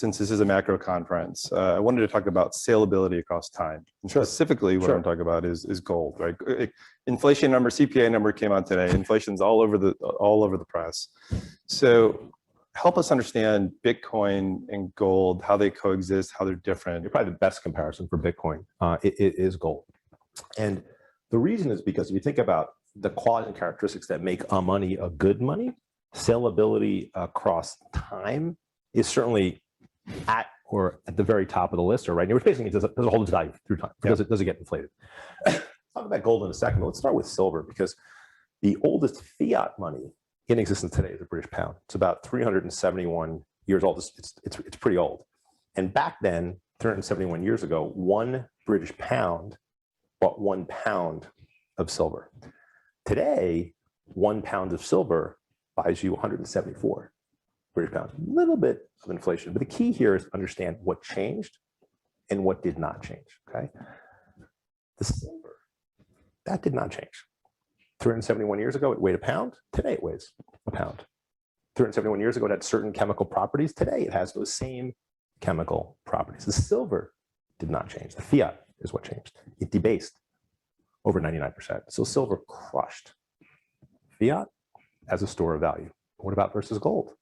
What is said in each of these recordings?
since this is a macro conference, I wanted to talk about salability across time. And specifically, what I'm talking about is gold, right? Inflation number, CPI number came out today. Inflation's all over the press. So help us understand Bitcoin and gold, how they coexist, how they're different. Probably the best comparison for Bitcoin it is gold. And the reason is because if you think about the qualities and characteristics that make a money a good money, salability across time is certainly at or at the very top of the list, or right now, which basically means it doesn't hold its value through time. It doesn't get inflated. Talk about gold in a second, but let's start with silver, because the oldest fiat money in existence today is the British pound. It's about 371 years old. It's pretty old. And back then, 371 years ago, 1 British pound bought 1 pound of silver. Today, 1 pound of silver buys you 174 British pounds. A little bit of inflation, but the key here is to understand what changed and what did not change, okay? The silver, that did not change. 371 years ago, it weighed a pound. Today, it weighs a pound. 371 years ago, it had certain chemical properties. Today, it has those same chemical properties. The silver did not change. The fiat is what changed. It debased over 99%. So silver crushed fiat as a store of value. What about versus gold?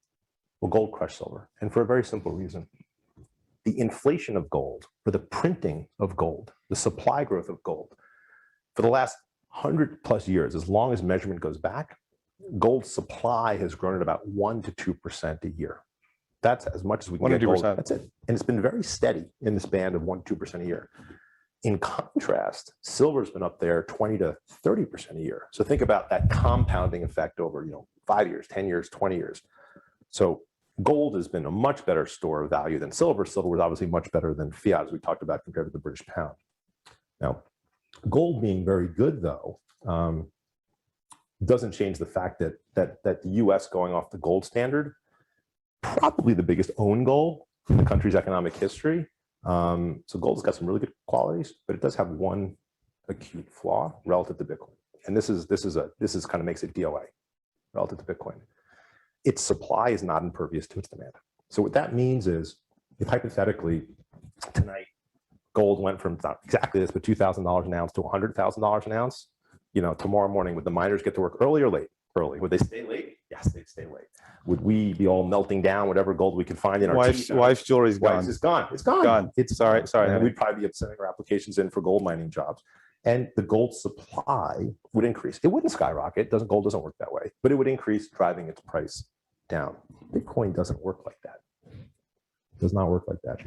Well, gold crushed silver, and for a very simple reason. The inflation of gold, or the printing of gold, the supply growth of gold, for the last 100+ years, as long as measurement goes back, gold supply has grown at about 1 to 2% a year. That's as much as we can get gold. That's it. And it's been very steady in this band of 1 to 2% a year. In contrast, silver's been up there 20 to 30% a year. So think about that compounding effect over 5 years, 10 years, 20 years. So gold has been a much better store of value than silver. Silver was obviously much better than fiat, as we talked about, compared to the British pound. Now, gold being very good, though, doesn't change the fact that the U.S. going off the gold standard, probably the biggest own goal in the country's economic history. So gold has got some really good qualities, but it does have one acute flaw relative to Bitcoin, and this is kind of makes it DOA relative to Bitcoin. Its supply is not impervious to its demand. So what that means is, if hypothetically tonight gold went from not exactly this, but $2,000 an ounce to $100,000 an ounce, tomorrow morning, would the miners get to work early or late? Early. Would they stay late? Yes, they'd stay late. Would we be all melting down whatever gold we could find in our wife's jewelry's gone? It's gone. It's gone. It's sorry. And we'd probably be sending our applications in for gold mining jobs. And the gold supply would increase. It wouldn't skyrocket. Gold doesn't work that way, but it would increase, driving its price down. Bitcoin doesn't work like that. It does not work like that.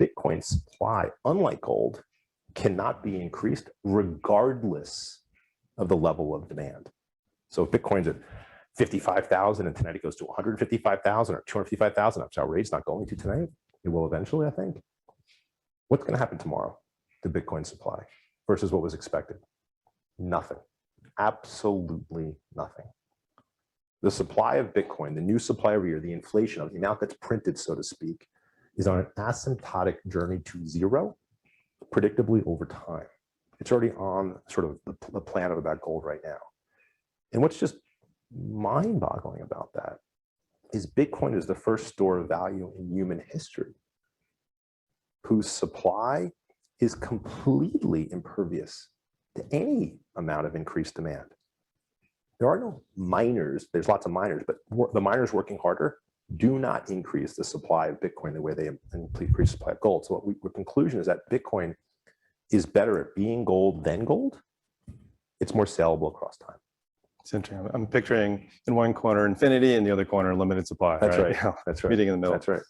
Bitcoin supply, unlike gold, cannot be increased regardless of the level of demand. So if Bitcoin's at 55,000 and tonight it goes to 155,000 or 255,000, that's outrageous. It's not going to tonight. It will eventually, I think. What's going to happen tomorrow to Bitcoin supply versus what was expected? Nothing. Absolutely nothing. The supply of Bitcoin, the new supply every year, the inflation of the amount that's printed, so to speak, is on an asymptotic journey to zero, predictably over time. It's already on sort of the planet about gold right now. And what's just mind-boggling about that is Bitcoin is the first store of value in human history whose supply is completely impervious to any amount of increased demand. There are no miners. There's lots of miners, but the miners working harder do not increase the supply of Bitcoin the way they increase the supply of gold. So the conclusion is that Bitcoin is better at being gold than gold. It's more saleable across time. It's interesting. I'm picturing in one corner infinity and the other corner limited supply. That's right. Yeah, That's right. Meeting in the middle. That's right.